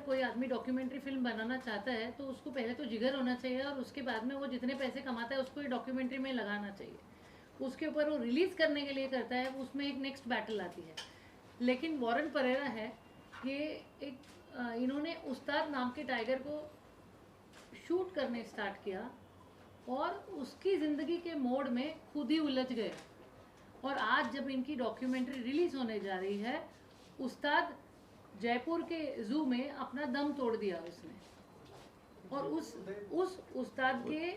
कोई आदमी documentary film बनाना चाहता है तो उसको पहले तो जिगर होना चाहिए और उसके बाद में वो जितने पैसे कमाता है उसको डॉक्यूमेंट्री में लगाना चाहिए, उसके ऊपर वो रिलीज़ करने के लिए करता है, उसमें एक नेक्स्ट बैटल आती है। लेकिन वॉरेन परेरा है, ये इन्होंने उस्ताद नाम के टाइगर को शूट करने स्टार्ट किया और उसकी ज़िंदगी के मोड़ में खुद ही उलझ गए। और आज जब इनकी डॉक्यूमेंट्री रिलीज़ होने जा रही है, उस्ताद जयपुर के ज़ू में अपना दम तोड़ दिया उसने, और उस उस्ताद के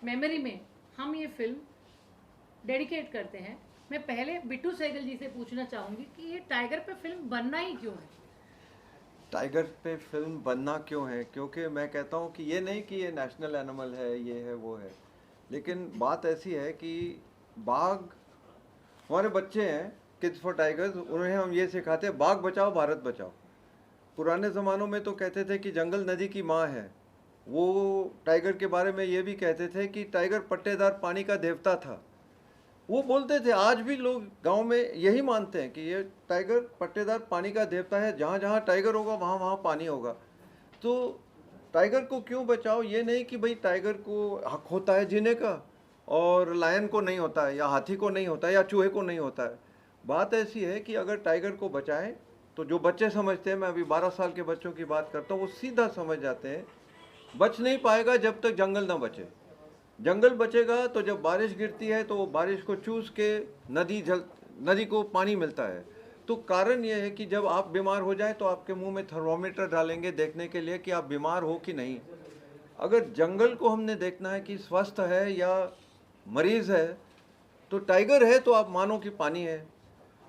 मेमोरी में हम ये फिल्म डेडिकेट करते हैं। मैं पहले बिट्टू सहगल जी से पूछना चाहूँगी कि ये टाइगर पे फिल्म बनना ही क्यों है? टाइगर पे फिल्म बनना क्यों है? क्योंकि मैं कहता हूँ कि ये नहीं कि ये नेशनल एनिमल है, ये है वो है, लेकिन बात ऐसी है कि बाघ हमारे बच्चे हैं, किड्स फॉर टाइगर्स, उन्हें हम ये सिखाते हैं बाघ बचाओ भारत बचाओ। पुराने ज़मानों में तो कहते थे कि जंगल नदी की माँ है। वो टाइगर के बारे में ये भी कहते थे कि टाइगर पट्टेदार पानी का देवता था। वो बोलते थे, आज भी लोग गांव में यही मानते हैं कि ये टाइगर पट्टेदार पानी का देवता है, जहाँ जहाँ टाइगर होगा वहाँ वहाँ पानी होगा। तो टाइगर को क्यों बचाओ? ये नहीं कि भाई टाइगर को हक होता है जीने का और लायन को नहीं होता है, या हाथी को नहीं होता है, या चूहे को नहीं होता है। बात ऐसी है कि अगर टाइगर को बचाएं तो जो बच्चे समझते हैं, मैं अभी 12 साल के बच्चों की बात करता हूँ, वो सीधा समझ जाते हैं बच नहीं पाएगा जब तक जंगल ना बचे। जंगल बचेगा तो जब बारिश गिरती है तो वो बारिश को चूस के नदी को पानी मिलता है। तो कारण ये है कि जब आप बीमार हो जाए तो आपके मुंह में थर्मोमीटर डालेंगे देखने के लिए कि आप बीमार हो कि नहीं। अगर जंगल को हमने देखना है कि स्वस्थ है या मरीज है, तो टाइगर है तो आप मानो कि पानी है,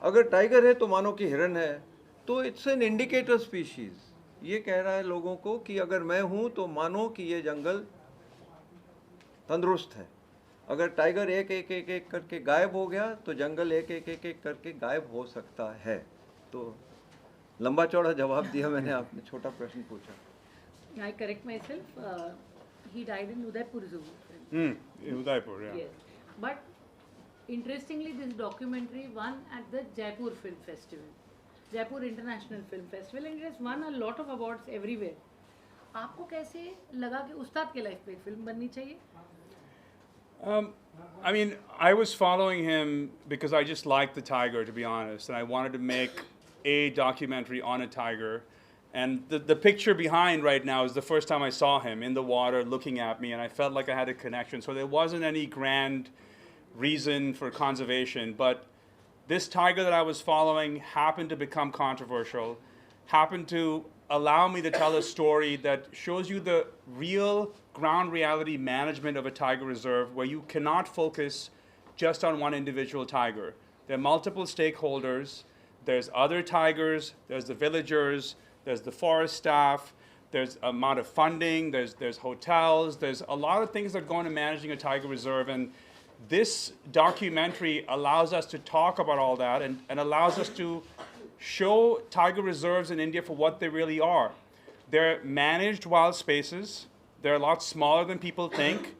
अगर टाइगर है तो मानो कि हिरन है। तो इट्स एन इंडिकेटर स्पीशीज। ये कह रहा है लोगों को कि अगर मैं हूं तो मानो कि ये जंगल तंदुरुस्त है। अगर टाइगर एक एक एक एक करके गायब हो गया तो जंगल एक एक एक एक करके गायब हो सकता है। तो लंबा चौड़ा जवाब दिया मैंने, आपने छोटा प्रश्न पूछा। I correct myself. He died in Udaipur Zoo. In Udaipur, yeah. Yes. But interestingly, this documentary won at the Jaipur Film Festival, Jaipur International Film Festival, and it has won a lot of awards everywhere. आपको कैसे लगा कि उस्ताद के life पे film बननी चाहिए? I mean, I was following him because I just liked the tiger, to be honest, and I wanted to make a documentary on a tiger. And the picture behind right now is the first time I saw him in the water looking at me, and I felt like I had a connection. So there wasn't any grand reason for conservation, but this tiger that I was following happened to become controversial, happened to allow me to tell a story that shows you the real ground reality management of a tiger reserve, where you cannot focus just on one individual tiger. There are multiple stakeholders. There's other tigers, there's the villagers, there's the forest staff, there's amount of funding, there's hotels, there's a lot of things that go into managing a tiger reserve. And this documentary allows us to talk about all that and allows us to show tiger reserves in India for what they really are. They're managed wild spaces. They're a lot smaller than people think,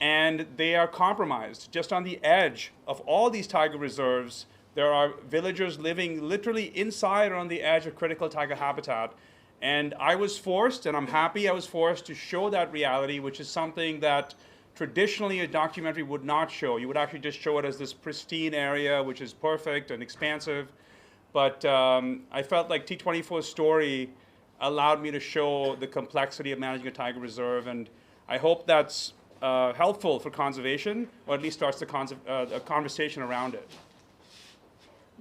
and they are compromised. Just on the edge of all these tiger reserves, there are villagers living literally inside or on the edge of critical tiger habitat. And I was forced, and I'm happy I was forced, to show that reality, which is something that traditionally a documentary would not show. You would actually just show it as this pristine area, which is perfect and expansive. But I felt like T24's story allowed me to show the complexity of managing a tiger reserve, and I hope that's helpful for conservation, or at least starts a conversation around it.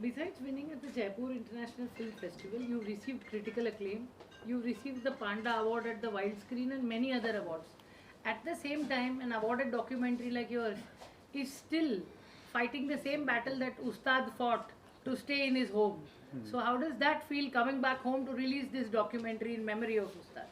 Besides winning at the Jaipur International Film Festival, you've received critical acclaim, you've received the Panda Award at the Wildscreen and many other awards. At the same time, an awarded documentary like yours is still fighting the same battle that Ustad fought to stay in his home. So how does that feel, coming back home to release this documentary in memory of Ustad?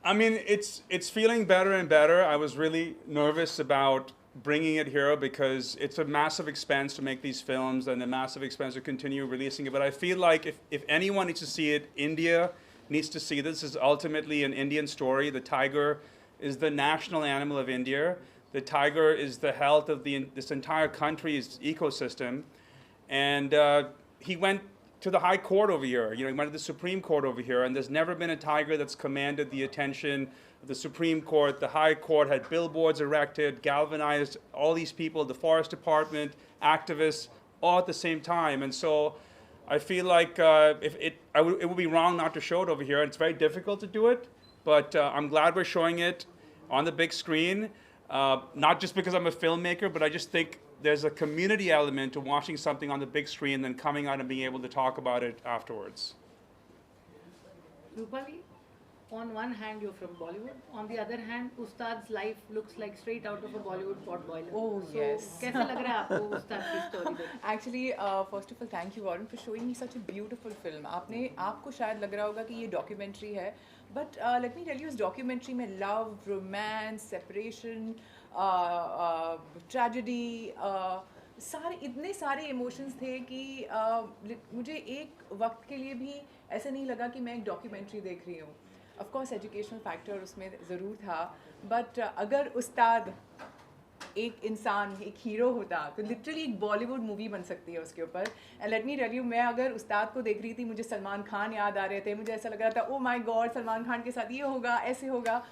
I mean, it's feeling better and better. I was really nervous about bringing it here because it's a massive expense to make these films and a massive expense to continue releasing it. But I feel like if anyone needs to see it, India needs to see this. This is ultimately an Indian story. The tiger is the national animal of India. The tiger is the health of this entire country's ecosystem. And he went to the High Court over here. You know, he went to the Supreme Court over here, and there's never been a tiger that's commanded the attention of the Supreme Court. The High Court had billboards erected, galvanized all these people, the Forest Department, activists, all at the same time. And so I feel like it would be wrong not to show it over here. It's very difficult to do it, but I'm glad we're showing it on the big screen. Not just because I'm a filmmaker, but I just think there's a community element to watching something on the big screen and then coming out and being able to talk about it afterwards. Rupali, on one hand you're from Bollywood, on the other hand Ustad's life looks like straight out of a Bollywood pot boiler. Oh, so, yes. कैसा लग रहा है आपको उस्ताद की story देख? Actually, first of all, thank you, Warren, for showing me such a beautiful film. आपको शायद लग रहा होगा कि ये documentary है, but let me tell you, इस documentary में love, romance, separation, tragedy, इतने सारे emotions थे कि मुझे एक वक्त के लिए भी ऐसा नहीं लगा कि मैं एक documentary देख रही हूँ. Of course, educational factor उसमें ज़रूर था, but अगर उस्ताद एक इंसान, एक हीरो होता तो लिटरली एक बॉलीवुड मूवी बन सकती है उसके ऊपर. And let me tell you, मैं अगर उस्ताद को देख रही थी, मुझे सलमान खान याद आ रहे थे, मुझे ऐसा लग रहा था, oh my God, Salman Khan के साथ ये होगा, ऐसे होगा.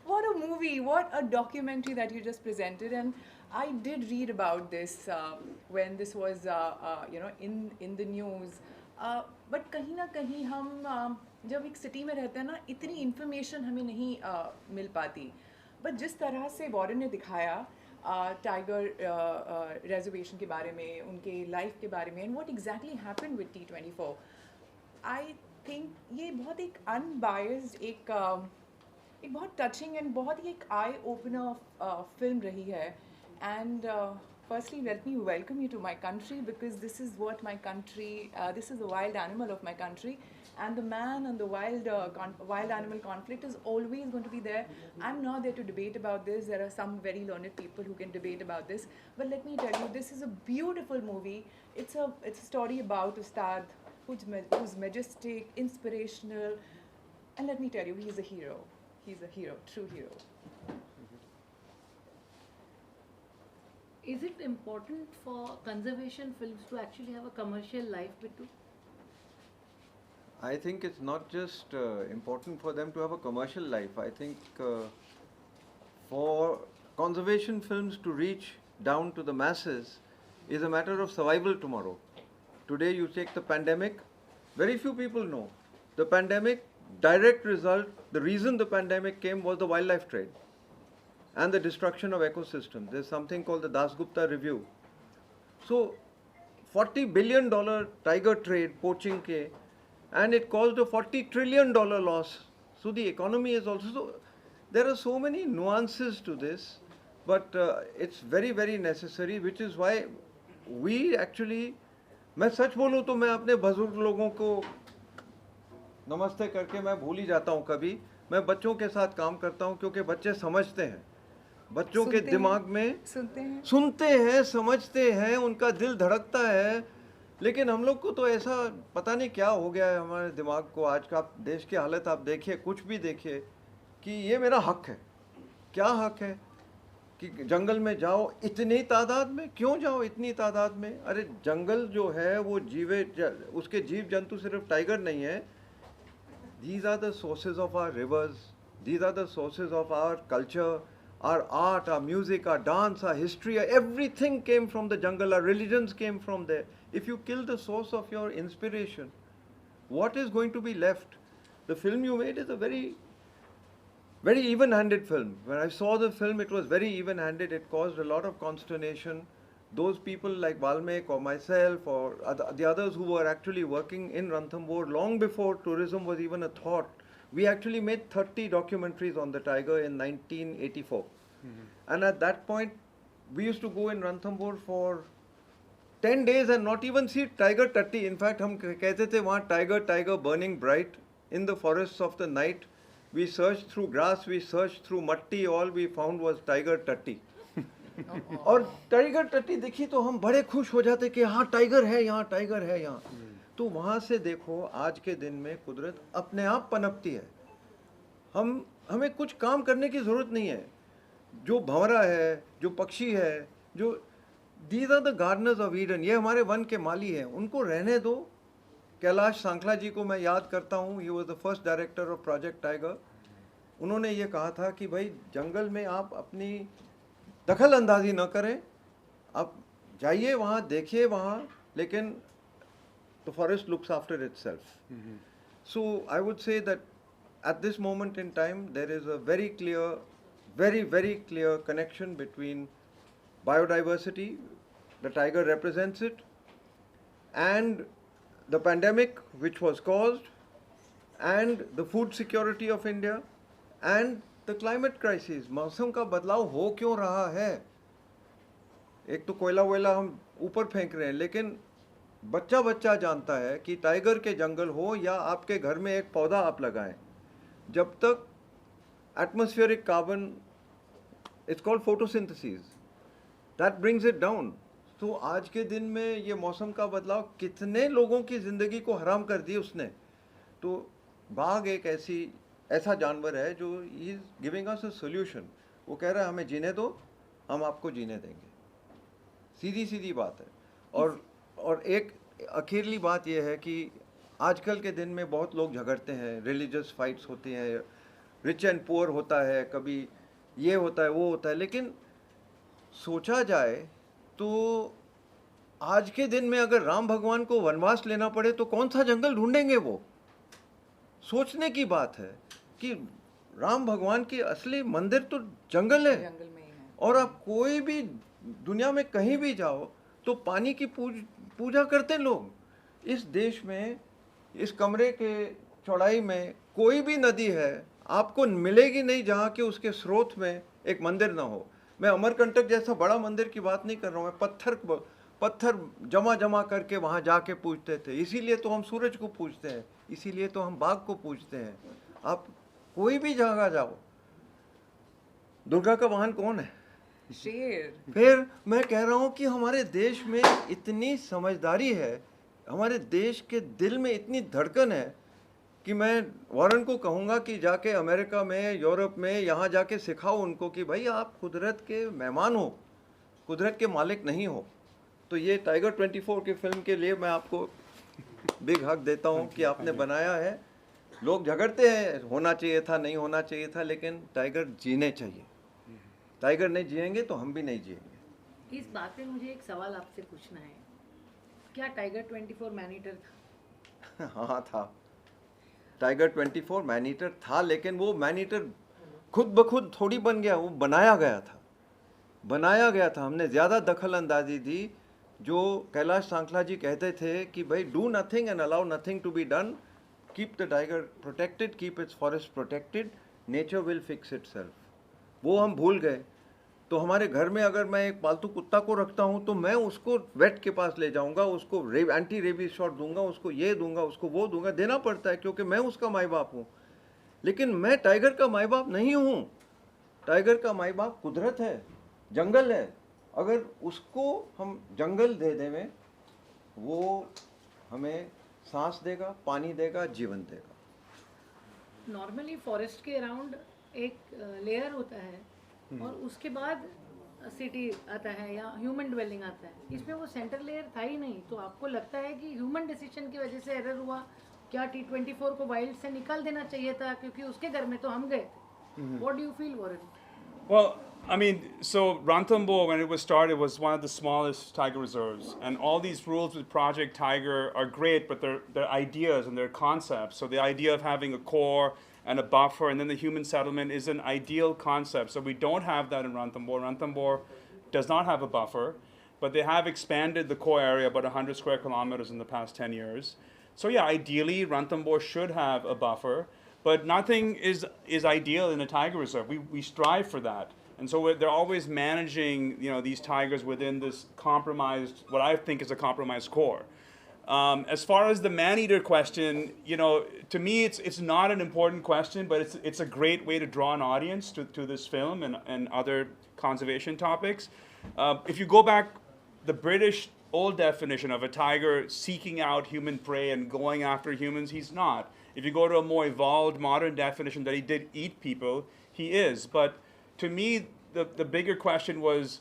What a movie, what a documentary that you just presented. And I did read about this when this was in the news. But कहीं ना कहीं हम जब एक सिटी में रहते हैं ना, इतनी इन्फॉर्मेशन हमें नहीं मिल पाती. बट जिस तरह से वॉरेन ने दिखाया टाइगर रिजर्वेशन के बारे में, उनके लाइफ के बारे में, and what exactly happened with T24, I think ये बहुत एक अनबायस्ड, एक बहुत टचिंग एंड बहुत ही एक आई ओपनर फिल्म रही है. And firstly, let me welcome you to my country, because this is what my country, this is the wild animal of my country, and the man and the wild animal conflict is always going to be there. I'm not there to debate about this. There are some very learned people who can debate about this, but let me tell you, this is a beautiful movie. It's a story about Ustad, who's majestic, inspirational, and let me tell you, he's a hero. He's a hero, true hero. Is it important for conservation films to actually have a commercial life, Bittu? I think it's not just important for them to have a commercial life. I think for conservation films to reach down to the masses is a matter of survival tomorrow. Today you take the pandemic, very few people know. The pandemic, direct result, the reason the pandemic came was the wildlife trade and the destruction of ecosystems. There's something called the Dasgupta Review. So, $40 billion tiger trade, poaching ke, and it caused a $40 trillion loss. So the economy is also, so there are so many nuances to this, but it's very, very necessary, which is why we actually, मैं सच बोलूँ तो मैं अपने बुजुर्ग लोगों को नमस्ते करके मैं भूल ही जाता हूँ कभी. मैं बच्चों के साथ काम करता हूँ क्योंकि बच्चे समझते हैं. बच्चों के दिमाग में सुनते हैं, समझते हैं, उनका दिल धड़कता है. लेकिन हम लोग को तो ऐसा पता नहीं क्या हो गया है हमारे दिमाग को. आज का देश की हालत आप देखिए, कुछ भी देखिए, कि ये मेरा हक है. क्या हक है कि जंगल में जाओ इतनी तादाद में? क्यों जाओ इतनी तादाद में? अरे जंगल जो है वो उसके जीव जंतु सिर्फ टाइगर नहीं है. These are the sources of our rivers. These are the sources of our culture, our art, our music, our dance, our history. Everything came from the jungle. Our religions came from there. If you kill the source of your inspiration, what is going to be left? The film you made is a very, very even-handed film. When I saw the film, it was very even-handed. It caused a lot of consternation. Those people like Valmek or myself or the others who were actually working in Ranthambore long before tourism was even a thought, we actually made 30 documentaries on the tiger in 1984. Mm-hmm. And at that point, we used to go in Ranthambore for 10 days and not even see tiger tatti. In fact, हम कहते थे वहाँ tiger burning bright in the forests of the night. We searched through grass, we searched through matti, all we found was tiger tatti. और tiger टट्टी देखी तो हम बड़े खुश हो जाते कि हाँ टाइगर है यहाँ, टाइगर है यहाँ. तो वहाँ से देखो आज के दिन में कुदरत अपने आप पनपती है. हमें कुछ काम करने की ज़रूरत नहीं है. जो भंवरा है, जो पक्षी है, जो these are the gardeners of Eden, ये हमारे वन के माली हैं. उनको रहने दो, कैलाश सांखला जी को मैं याद करता हूँ, he was the first director of project tiger. उन्होंने ये कहा था कि भाई जंगल में आप अपनी दखल अंदाजी न करें, आप जाइए वहाँ, देखिए वहाँ, लेकिन the forest looks after itself. So I would say that at this moment in time there is a very clear, very clear connection between biodiversity, the tiger represents it, and the pandemic which was caused, and the food security of India, and the climate crisis. मौसम का बदलाव हो क्यों रहा है? एक तो कोयला वोयला हम ऊपर फेंक रहे हैं, लेकिन बच्चा बच्चा जानता है कि टाइगर के जंगल हो या आपके घर में एक पौधा आप लगाएं, जब तक atmospheric carbon, it's called photosynthesis, that brings it down. तो आज के दिन में ये मौसम का बदलाव कितने लोगों की ज़िंदगी को हराम कर दी उसने। तो बाघ एक ऐसा जानवर है जो is giving us a solution. वो कह रहा है हमें जीने दो, हम आपको जीने देंगे। सीधी सीधी बात है। और एक अखीरली बात यह है कि आजकल के दिन में बहुत लोग झगड़ते हैं, रिलीजियस फाइट्स होती हैं, रिच एंड पुअर होता है, कभी ये होता है वो होता है, लेकिन सोचा जाए तो आज के दिन में अगर राम भगवान को वनवास लेना पड़े तो कौन सा जंगल ढूंढेंगे वो? सोचने की बात है कि राम भगवान की असली मंदिर तो जंगल है। जंगल में ही है। और आप कोई भी दुनिया में कहीं भी जाओ तो पानी की पूजा करते हैं लोग। इस देश में, इस कमरे के चौड़ाई में कोई भी नदी है आपको मिलेगी नहीं जहाँ के उसके स्रोत में एक मंदिर ना हो। मैं अमरकंटक जैसा बड़ा मंदिर की बात नहीं कर रहा हूँ, मैं पत्थर जमा करके वहाँ जाके पूजते थे। इसीलिए तो हम सूरज को पूजते हैं, इसीलिए तो हम बाघ को पूजते हैं। आप कोई भी जगह जाओ, दुर्गा का वाहन कौन है? शेर। फिर मैं कह रहा हूँ कि हमारे देश में इतनी समझदारी है, हमारे देश के दिल में इतनी धड़कन है कि मैं वॉरेन को कहूँगा कि जाके अमेरिका में, यूरोप में, यहाँ जाके सिखाओ उनको कि भाई आप कुदरत के मेहमान हो, कुदरत के मालिक नहीं हो। तो ये टाइगर 24 की फिल्म के लिए मैं आपको बिग हक देता हूँ कि आपने बनाया है। लोग झगड़ते हैं, होना चाहिए था, नहीं होना चाहिए था, लेकिन टाइगर जीने चाहिए। टाइगर नहीं जिएंगे तो हम भी नहीं जिएंगे। इस बात पे मुझे एक सवाल आपसे पूछना है, क्या टाइगर 24 मैनीटर था? हाँ था, टाइगर 24 मैनीटर था, लेकिन वो मैनीटर खुद ब खुद थोड़ी बन गया, वो बनाया गया था। हमने ज़्यादा दखल अंदाजी दी। जो कैलाश सांखला जी कहते थे कि भाई do nothing and allow nothing to be done, keep the tiger protected, keep its forest protected, nature will fix itself, वो हम भूल गए। तो हमारे घर में अगर मैं एक पालतू कुत्ता को रखता हूँ तो मैं उसको वेट के पास ले जाऊँगा, उसको एंटी रेबीज शॉट दूंगा, उसको ये दूंगा, उसको वो दूंगा, देना पड़ता है क्योंकि मैं उसका माई बाप हूँ। लेकिन मैं टाइगर का माई बाप नहीं हूँ। टाइगर का माई बाप कुदरत है, जंगल है। अगर उसको हम जंगल दे दें, वो हमें सांस देगा, पानी देगा, जीवन देगा। नॉर्मली फॉरेस्ट के अराउंड एक लेयर होता है और उसके बाद सिटी आता है या ह्यूमन ड्वेलिंग आता है। इसमें वो सेंटर लेयर था ही नहीं। तो आपको लगता है कि ह्यूमन डिसीजन की वजह से एरर हुआ? क्या T24 को वाइल्ड से निकाल देना चाहिए था, क्योंकि उसके घर में तो हम गए थे? What do you feel, Warren? Well, I mean, so Ranthambore, when it was started, was one of the smallest tiger reserves, and all these rules with Project Tiger are great, but they're ideas and they're concepts. So the idea of having a core and a buffer, and then the human settlement is an ideal concept. So we don't have that in Ranthambore. Ranthambore does not have a buffer, but they have expanded the core area about 100 square kilometers in the past 10 years. So yeah, ideally Ranthambore should have a buffer, but nothing is ideal in a tiger reserve. We strive for that. And so they're always managing, these tigers within this compromised, what I think is a compromised core. As far as the man-eater question, to me it's not an important question, but it's a great way to draw an audience to this film and other conservation topics. If you go back, the British old definition of a tiger seeking out human prey and going after humans, he's not. If you go to a more evolved modern definition that he did eat people, he is. But to me, the bigger question was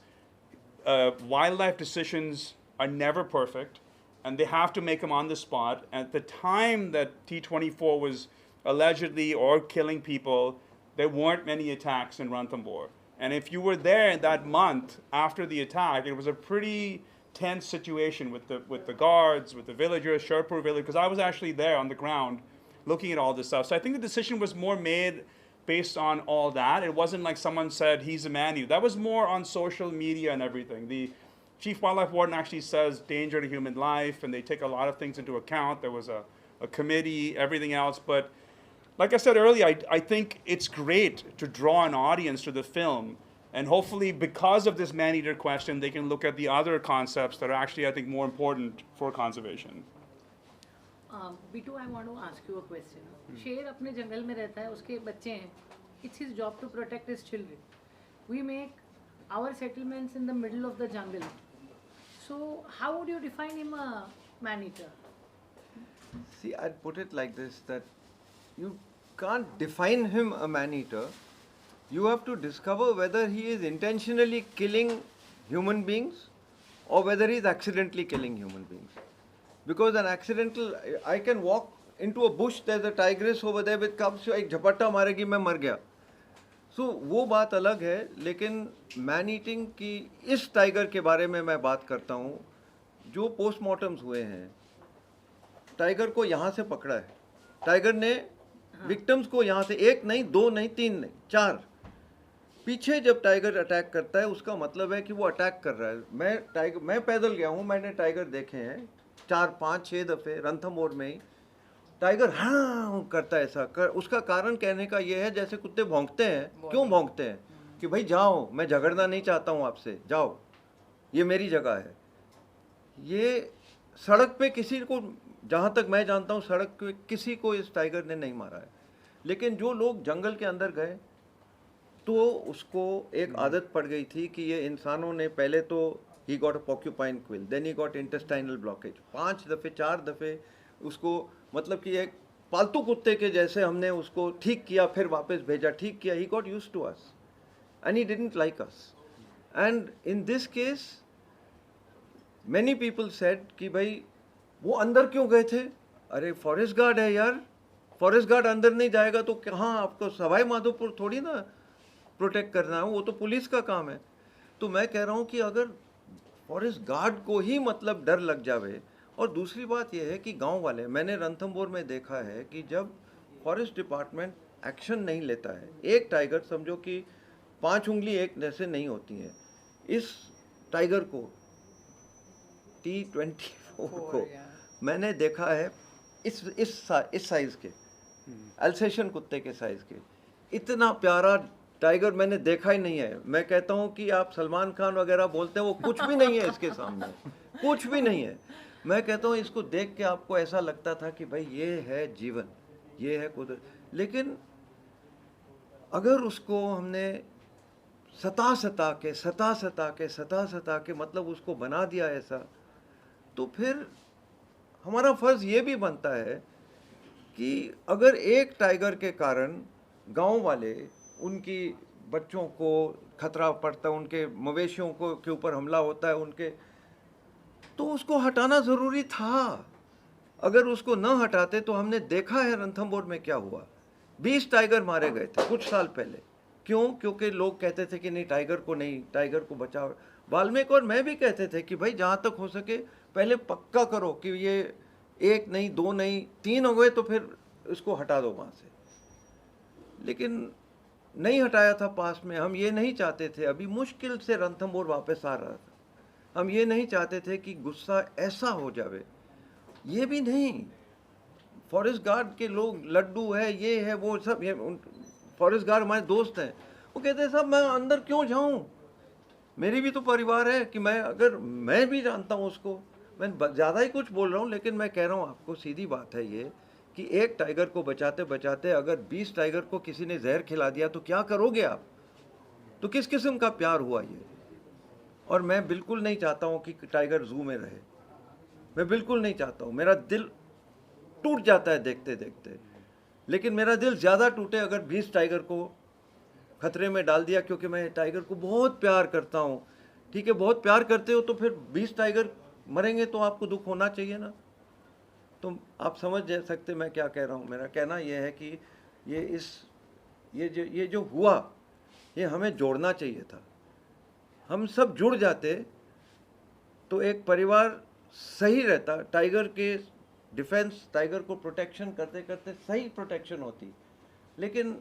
wildlife decisions are never perfect. and they have to make him on the spot. At the time that T-24 was allegedly or killing people, there weren't many attacks in Ranthambore. And if you were there that month after the attack, it was a pretty tense situation with the guards, with the villagers, Sherpur village, because I was actually there on the ground looking at all this stuff. So I think the decision was more made based on all that. It wasn't like someone said he's a man-eater. That was more on social media and everything. The Chief Wildlife Warden actually says danger to human life, and they take a lot of things into account. There was a committee, everything else. But like I said earlier, I think it's great to draw an audience to the film. And hopefully, because of this man-eater question, they can look at the other concepts that are actually, I think, more important for conservation. Bitu, I want to ask you a question. शेर अपने जंगल में रहता है, उसके बच्चे हैं. It's his job to protect his children. We make our settlements in the middle of the jungle. So how would you define him a man-eater? See, I'd put it like this, that you can't define him a man-eater. You have to discover whether he is intentionally killing human beings or whether he is accidentally killing human beings. Because an accidental, I can walk into a bush, there's a tigress over there with cubs, एक झपट्टा मारेगी मैं मर गया. So वो बात अलग है, लेकिन मैन ईटिंग की इस टाइगर के बारे में मैं बात करता हूँ. जो पोस्टमार्टम्स हुए हैं, टाइगर को यहाँ से पकड़ा है, टाइगर ने विक्टिम्स को यहाँ से 1 नहीं 2 नहीं 3 नहीं 4 पीछे जब टाइगर अटैक करता है, उसका मतलब है कि वो अटैक कर रहा है. मैं पैदल गया हूँ, मैंने टाइगर देखे हैं 4 5 6 दफ़े रणथंभौर में ही. टाइगर हाँ करता है ऐसा कर. उसका कारण कहने का ये है, जैसे कुत्ते भौंकते हैं. क्यों भौंकते हैं? कि भाई जाओ, मैं झगड़ना नहीं चाहता हूँ आपसे, जाओ, ये मेरी जगह है. ये सड़क पे किसी को, जहाँ तक मैं जानता हूँ, सड़क पे किसी को इस टाइगर ने नहीं मारा है. लेकिन जो लोग जंगल के अंदर गए, तो उसको एक आदत पड़ गई थी कि ये इंसानों ने पहले तो he got a porcupine quill, then he got intestinal blockage. 5 दफ़े 4 दफ़े उसको, मतलब कि एक पालतू कुत्ते के जैसे हमने उसको ठीक किया, फिर वापस भेजा, ठीक किया. He got used to us and he didn't like us. And in this case many people said कि भाई वो अंदर क्यों गए थे? अरे फॉरेस्ट गार्ड है यार, फॉरेस्ट गार्ड अंदर नहीं जाएगा तो कहाँ, आपको सवाई माधोपुर थोड़ी ना प्रोटेक्ट करना है, वो तो पुलिस का काम है. तो मैं कह रहा हूँ कि अगर फॉरेस्ट गार्ड को ही मतलब डर लग जावे. और दूसरी बात यह है कि गांव वाले, मैंने रणथंभौर में देखा है कि जब फॉरेस्ट डिपार्टमेंट एक्शन नहीं लेता है, एक टाइगर समझो कि 5 उंगली एक जैसे नहीं होती हैं, इस टाइगर को T24 को मैंने देखा है इस साइज़ के, अल्सेशन कुत्ते के साइज़ के. इतना प्यारा टाइगर मैंने देखा ही नहीं है. मैं कहता हूँ कि आप सलमान खान वगैरह बोलते हैं, वो कुछ भी नहीं है इसके सामने, कुछ भी नहीं है. मैं कहता हूँ इसको देख के आपको ऐसा लगता था कि भाई ये है जीवन, ये है कुदरत. लेकिन अगर उसको हमने सता के मतलब उसको बना दिया ऐसा, तो फिर हमारा फ़र्ज़ ये भी बनता है कि अगर एक टाइगर के कारण गांव वाले, उनकी बच्चों को खतरा पड़ता है, उनके मवेशियों को के ऊपर हमला होता है उनके, तो उसको हटाना ज़रूरी था. अगर उसको न हटाते तो हमने देखा है रणथंभौर में क्या हुआ. 20 टाइगर मारे गए थे कुछ साल पहले. क्यों? क्योंकि लोग कहते थे कि नहीं टाइगर को नहीं, टाइगर को बचाओ. वाल्मीकि और मैं भी कहते थे कि भाई जहाँ तक हो सके पहले पक्का करो कि ये 1 नहीं 2 नहीं 3 हो गए तो फिर इसको हटा दो वहाँ से. लेकिन नहीं हटाया था पास में. हम ये नहीं चाहते थे, अभी मुश्किल से रणथंभौर वापस आ रहा था, हम ये नहीं चाहते थे कि गुस्सा ऐसा हो जावे. ये भी नहीं, फॉरेस्ट गार्ड के लोग लड्डू है, ये है वो सब, ये फॉरेस्ट गार्ड हमारे दोस्त हैं, वो कहते हैं साहब मैं अंदर क्यों जाऊं, मेरी भी तो परिवार है. कि मैं भी जानता हूं उसको, मैं ज़्यादा ही कुछ बोल रहा हूं, लेकिन मैं कह रहा हूं आपको सीधी बात है ये कि एक टाइगर को बचाते बचाते अगर 20 टाइगर को किसी ने जहर खिला दिया तो क्या करोगे आप? तो किस किस्म का प्यार हुआ ये? और मैं बिल्कुल नहीं चाहता हूँ कि टाइगर जू में रहे, मैं बिल्कुल नहीं चाहता हूँ. मेरा दिल टूट जाता है देखते देखते. लेकिन मेरा दिल ज़्यादा टूटे अगर 20 टाइगर को खतरे में डाल दिया, क्योंकि मैं टाइगर को बहुत प्यार करता हूँ. ठीक है, बहुत प्यार करते हो तो फिर 20 टाइगर मरेंगे तो आपको दुख होना चाहिए ना। तो आप समझ सकते मैं क्या कह रहा हूँ। मेरा कहना यह है कि ये जो हुआ ये हमें जोड़ना चाहिए था। हम सब जुड़ जाते तो एक परिवार सही रहता। टाइगर के डिफेंस, टाइगर को प्रोटेक्शन करते करते सही प्रोटेक्शन होती। लेकिन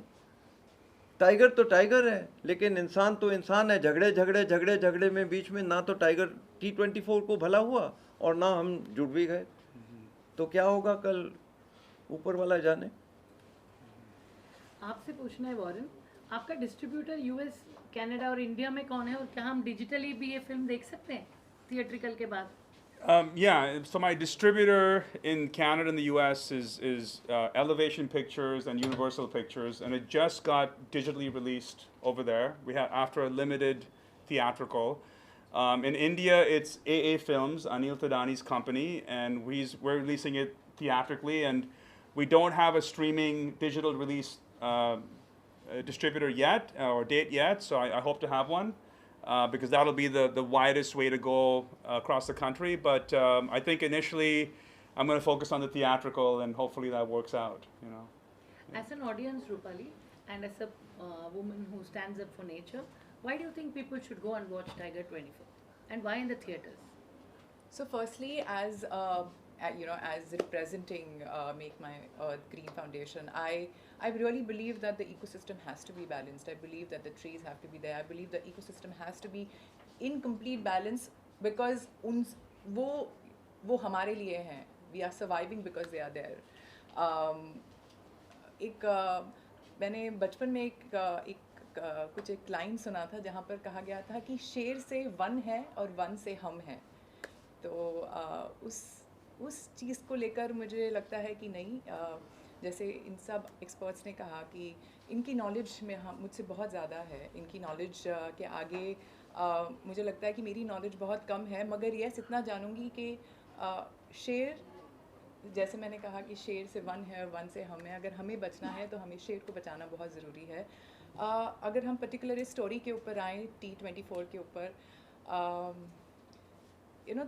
टाइगर तो टाइगर है, लेकिन इंसान तो इंसान है। झगड़े में बीच में ना तो टाइगर T24 को भला हुआ और ना हम जुड़ भी गए। तो क्या होगा कल, ऊपर वाला जाने। आपसे पूछना है वॉरेन, आपका डिस्ट्रीब्यूटर यूएस, कनाडा और इंडिया में कौन है, और क्या हम डिजिटली भी ये फिल्म देख सकते हैं थिएट्रिकल के बाद? Yeah, so my distributor in Canada and the US is Elevation Pictures and Universal Pictures, and it just got digitally released over there. We had after a limited theatrical. In India, it's AA Films, Anil Tadani's company, and we're releasing it theatrically, and we don't have a streaming digital release distributor yet or date yet, so I hope to have one. Because that'll be the widest way to go across the country. But I think initially I'm going to focus on the theatrical, and hopefully that works out, you know. As an audience, Rupali, and as a woman who stands up for nature, why do you think people should go and watch Tiger 24? And why in the theatres? So firstly, as as representing Make My Earth Green Foundation, I really believe that the ecosystem has to be balanced. I believe that the trees have to be there. I believe the ecosystem has to be in complete balance, because वो हमारे लिए हैं. We are surviving because they are there. मैंने बचपन में कुछ एक line सुना था जहाँ पर कहा गया था कि शेर से वन है और वन से हम हैं. तो उस चीज़ को लेकर मुझे लगता है कि नहीं, जैसे इन सब एक्सपर्ट्स ने कहा कि इनकी नॉलेज में मुझसे बहुत ज़्यादा है. इनकी नॉलेज के आगे मुझे लगता है कि मेरी नॉलेज बहुत कम है. मगर यस इतना जानूँगी कि शेर, जैसे मैंने कहा कि शेर से वन है और वन से हम है. अगर हमें बचना है तो हमें शेर को बचाना बहुत ज़रूरी है. अगर हम पर्टिकुलर इस स्टोरी के ऊपर आएँ, T24 के ऊपर,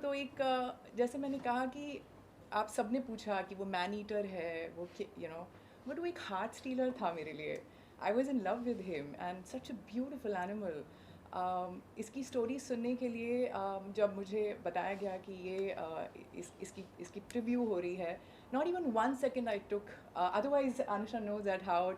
तो एक जैसे मैंने कहा कि आप सब ने पूछा कि वो मैन ईटर है, वो बट वो एक हार्ट स्टीलर था मेरे लिए. I was in love with him and such a beautiful animal. इसकी स्टोरी सुनने के लिए जब मुझे बताया गया कि ये इसकी प्रिव्यू हो रही है, not even 1 second I took, otherwise Anusha knows that how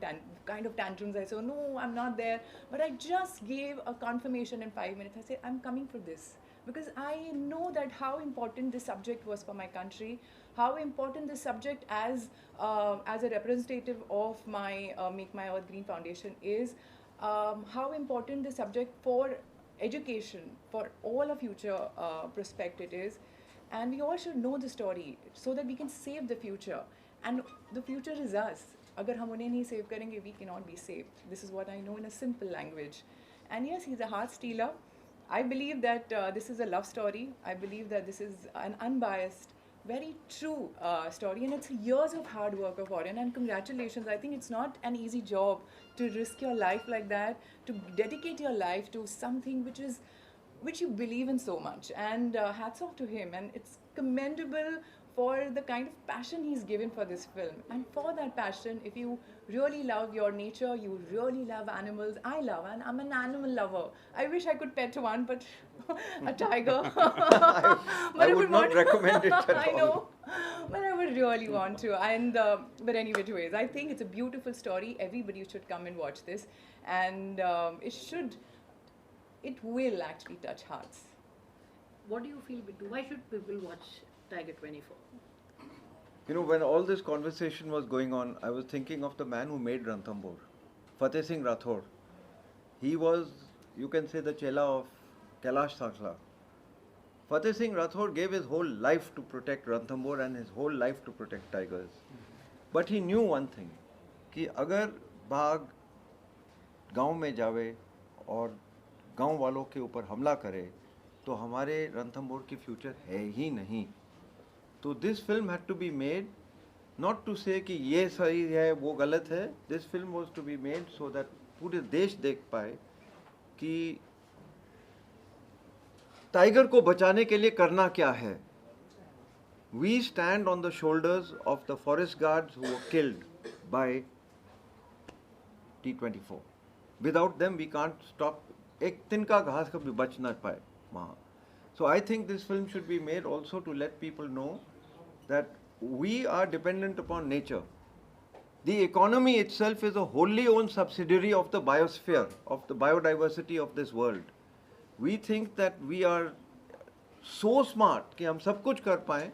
kind of tantrums I say, no, I'm not there, but I just gave a confirmation in 5 minutes. I said, I'm coming for this, because I know that how important this subject was for my country, how important this subject as a representative of my Make My Earth Green Foundation is, how important this subject for education, for all our future prospect it is. And we all should know the story so that we can save the future. And the future is us. Agar hum unhe nahi save karenge, we cannot be saved. This is what I know in a simple language. And yes, he's a heart stealer. I believe that this is a love story. I believe that this is an unbiased, very true story. And it's years of hard work of Warren. And congratulations. I think it's not an easy job to risk your life like that, to dedicate your life to something which you believe in so much. And hats off to him. And it's commendable for the kind of passion he's given for this film. And for that passion, if you really love your nature, you really love animals. I love, and I'm an animal lover. I wish I could pet one, but a tiger. I would not recommend it at all. I know, but I would really want to. And but anyway, anyways, I think it's a beautiful story. Everybody should come and watch this, and it will actually touch hearts. What do you feel? Why should people watch Tiger 24? You know, when all this conversation was going on, I was thinking of the man who made Ranthambore, Fateh Singh Rathod. He was, you can say, the chela of Kailash Sankla. Fateh Singh Rathod gave his whole life to protect Ranthambore and his whole life to protect tigers. But he knew one thing, कि अगर बाघ गांव में जावे और गांव वालों के ऊपर हमला करे तो हमारे रणथंभौर की फ्यूचर है ही नहीं. तो this film had to be made not to say कि ये सही है वो गलत है. This film was to be made so that पूरे देश देख पाए कि टाइगर को बचाने के लिए करना क्या है. we stand on the shoulders of the forest guards who were killed by T-24. Without them, we can't stop. एक तिनका घास कभी बच ना पाए वहाँ. So I think this film should be made also to let people know that we are dependent upon nature. The economy itself is a wholly owned subsidiary of the biosphere, of the biodiversity of this world. We think that we are so smart कि हम सब कुछ कर पाएं.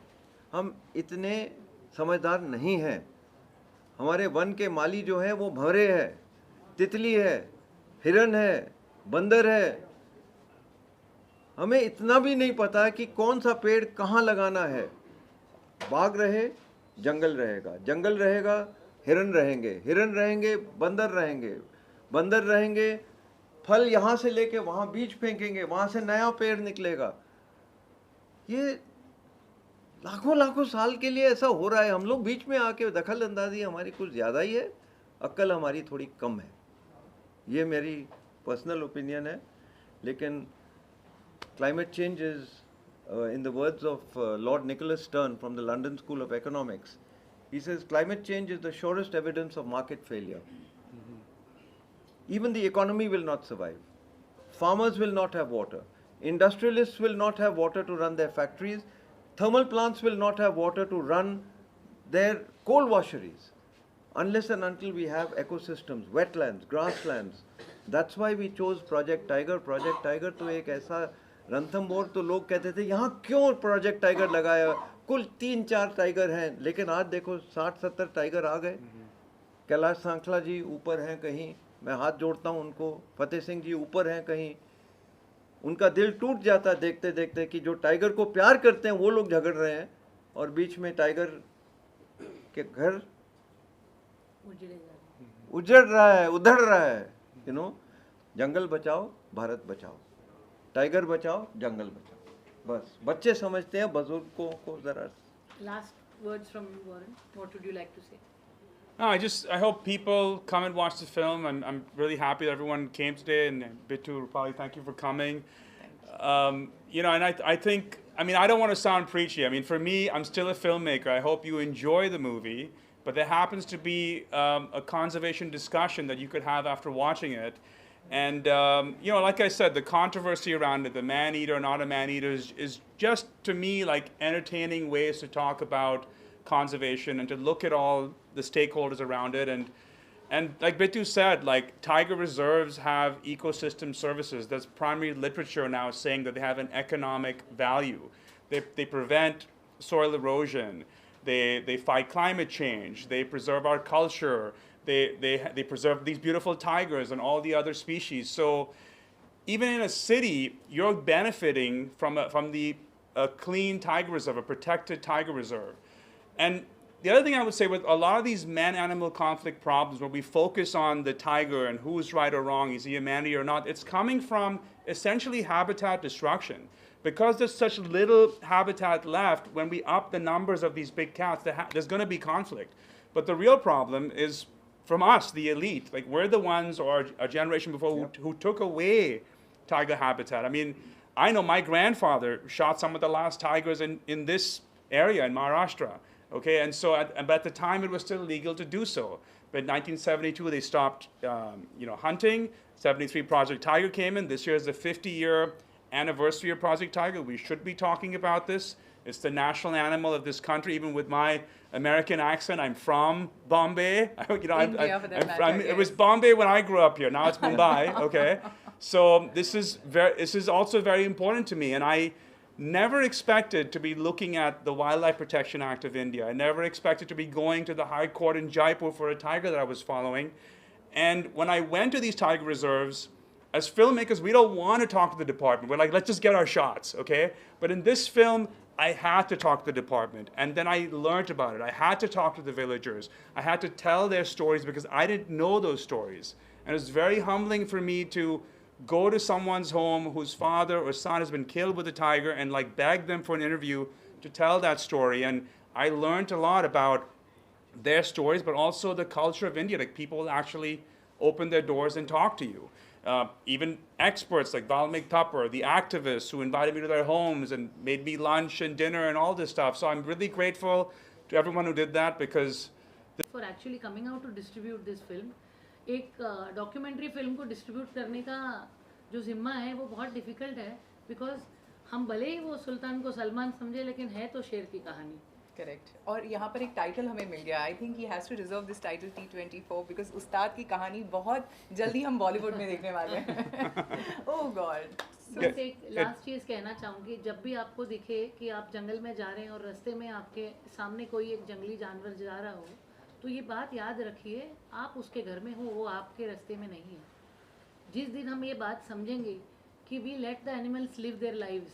हम इतने समझदार नहीं हैं. हमारे वन के माली जो हैं वो भंवरे है, तितली है, हिरन है, बंदर है. हमें इतना भी नहीं पता कि कौन सा पेड़ कहाँ लगाना है. बाग रहे, जंगल रहेगा, जंगल रहेगा, हिरन रहेंगे, हिरन रहेंगे, बंदर रहेंगे, बंदर रहेंगे, फल यहाँ से लेके वहाँ बीज फेंकेंगे, वहाँ से नया पेड़ निकलेगा. ये लाखों लाखों साल के लिए ऐसा हो रहा है. हम लोग बीच में आके दखल अंदाजी हमारी कुछ ज़्यादा ही है, अक्ल हमारी थोड़ी कम है. ये मेरी पर्सनल ओपिनियन है. लेकिन climate change is, in the words of Lord Nicholas Stern from the London School of Economics, he says climate change is the surest evidence of market failure. Even the economy will not survive. Farmers will not have water. Industrialists will not have water to run their factories. Thermal plants will not have water to run their coal washeries. Unless and until we have ecosystems, wetlands, grasslands. That's why we chose Project Tiger. Project Tiger तो एक ऐसा रणथंभौर तो लोग कहते थे यहाँ क्यों project tiger लगाया. कुल 3-4 टाइगर हैं, लेकिन आज देखो 60-70 टाइगर आ गए. कैलाश सांखला जी ऊपर हैं कहीं, मैं हाथ जोड़ता हूँ उनको. फतेह सिंह जी ऊपर हैं कहीं. उनका दिल टूट जाता देखते देखते कि जो टाइगर को प्यार करते हैं वो लोग झगड़ रहे हैं और बीच में टाइगर के घर उजड़ रहा है, उधड़ रहा है. यू नो, जंगल बचाओ, भारत बचाओ. टाइगर बचाओ, जंगल बचाओ. बस बच्चे समझते हैं, बुजुर्गों को जरा. Last words from you, Warren. What would you like to say? No, I hope people come and watch the film. I'm really happy that everyone came today, and Bittu, Rupali, thank you for coming. You know, and I think, I mean, I don't want to sound preachy. I mean, for me, I'm still a filmmaker. I hope you enjoy the movie, but there happens to be a conservation discussion that you could have after watching it. And, you know, like I said, the controversy around it, the man-eater, not a man-eater, is just, to me, like entertaining ways to talk about conservation and to look at all the stakeholders around it. And like Bittu said, like tiger reserves have ecosystem services. There's primary literature now saying that they have an economic value. They prevent soil erosion. They fight climate change. They preserve our culture. They preserve these beautiful tigers and all the other species. So even in a city, you're benefiting from the clean tiger reserve, a protected tiger reserve. And the other thing I would say with a lot of these man-animal conflict problems where we focus on the tiger and who's right or wrong, is he a man-eater or not, it's coming from essentially habitat destruction. Because there's such little habitat left, when we up the numbers of these big cats, there's going to be conflict. But the real problem is from us, the elite. Like, we're the ones, or a generation before, who took away tiger habitat. I mean, I know my grandfather shot some of the last tigers in this area in Maharashtra. Okay, and so at the time it was still legal to do so. But in 1972 they stopped, hunting. 73 Project Tiger came in. This year is the 50-year anniversary of Project Tiger. We should be talking about this. It's the national animal of this country. Even with my American accent, I'm from Bombay. It was Bombay when I grew up here. Now it's Mumbai. Okay, so this is also very important to me, and I never expected to be looking at the Wildlife Protection Act of India. I never expected to be going to the High Court in Jaipur for a tiger that I was following. And when I went to these tiger reserves, as filmmakers, we don't want to talk to the department. We're like, let's just get our shots, okay? But in this film, I had to talk to the department. And then I learned about it. I had to talk to the villagers. I had to tell their stories because I didn't know those stories. And it was very humbling for me to go to someone's home whose father or son has been killed with a tiger and like beg them for an interview to tell that story. And I learned a lot about their stories, but also the culture of India. Like, people actually open their doors and talk to you. even experts like Valmik Thapar, the activists who invited me to their homes and made me lunch and dinner and all this stuff. So I'm really grateful to everyone who did that, because for actually coming out to distribute this film, एक documentary film को distribute करने का जो जिम्मा है वो बहुत difficult है, बिकॉज हम भले ही वो सुल्तान को सलमान समझे, लेकिन है तो शेर की कहानी. करेक्ट. और यहाँ पर एक टाइटल हमें मिल गया. I think he has to reserve this title T24 because Ustad की कहानी बहुत जल्दी हम बॉलीवुड में देखने वाले हैं. ओह गॉड. बस एक लास्ट चीज़ कहना चाहूँगी, जब भी आपको दिखे कि आप जंगल में जा रहे हैं और रास्ते में आपके सामने कोई एक जंगली जानवर जा रहा हो, तो ये बात याद रखिए, आप उसके घर में हो, वो आपके रास्ते में नहीं है. जिस दिन हम ये बात समझेंगे कि we let the animals live their lives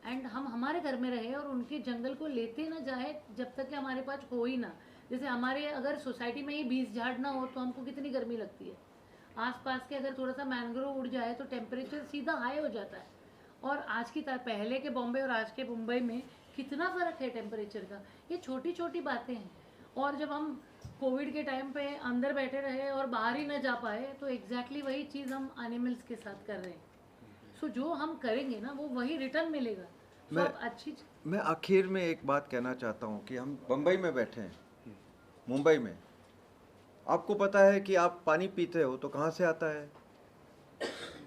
and हम हमारे घर में रहे और उनके जंगल को लेते ना जाए जब तक कि हमारे पास हो ही ना. जैसे हमारे अगर सोसाइटी में ही 20 झाड़ ना हो तो हमको कितनी गर्मी लगती है. आसपास के अगर थोड़ा सा मैंग्रोव उड़ जाए तो टेम्परेचर सीधा हाई हो जाता है. और आज की तरह पहले के बॉम्बे और आज के मुंबई में कितना फ़र्क है टेम्परेचर का. ये छोटी छोटी बातें हैं. और जब हम कोविड के टाइम पे अंदर बैठे रहे और बाहर ही न जा पाए, तो एग्जैक्टली वही चीज़ हम एनिमल्स के साथ कर रहे हैं. सो जो हम करेंगे ना वो वही रिटर्न मिलेगा. मैं- आप अच्छी मैं आखिर में एक बात कहना चाहता हूँ कि हम बम्बई में बैठे हैं, मुंबई में. आपको पता है कि आप पानी पीते हो तो कहाँ से आता है?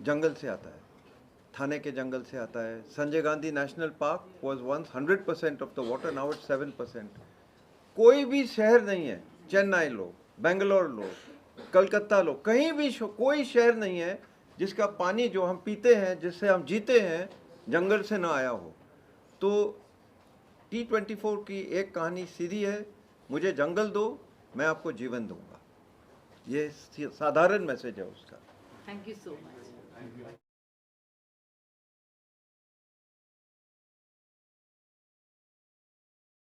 जंगल से आता है. थाने के जंगल से आता है. Sanjay Gandhi national park was once 100% of the water, now it's 7%. कोई भी शहर नहीं है, चेन्नई लो, बेंगलोर लो, कलकत्ता लो, कहीं भी कोई शहर नहीं है जिसका पानी जो हम पीते हैं, जिससे हम जीते हैं, जंगल से ना आया हो. तो T24 की एक कहानी सीधी है, मुझे जंगल दो, मैं आपको जीवन दूंगा. ये साधारण मैसेज है उसका. Thank you so much.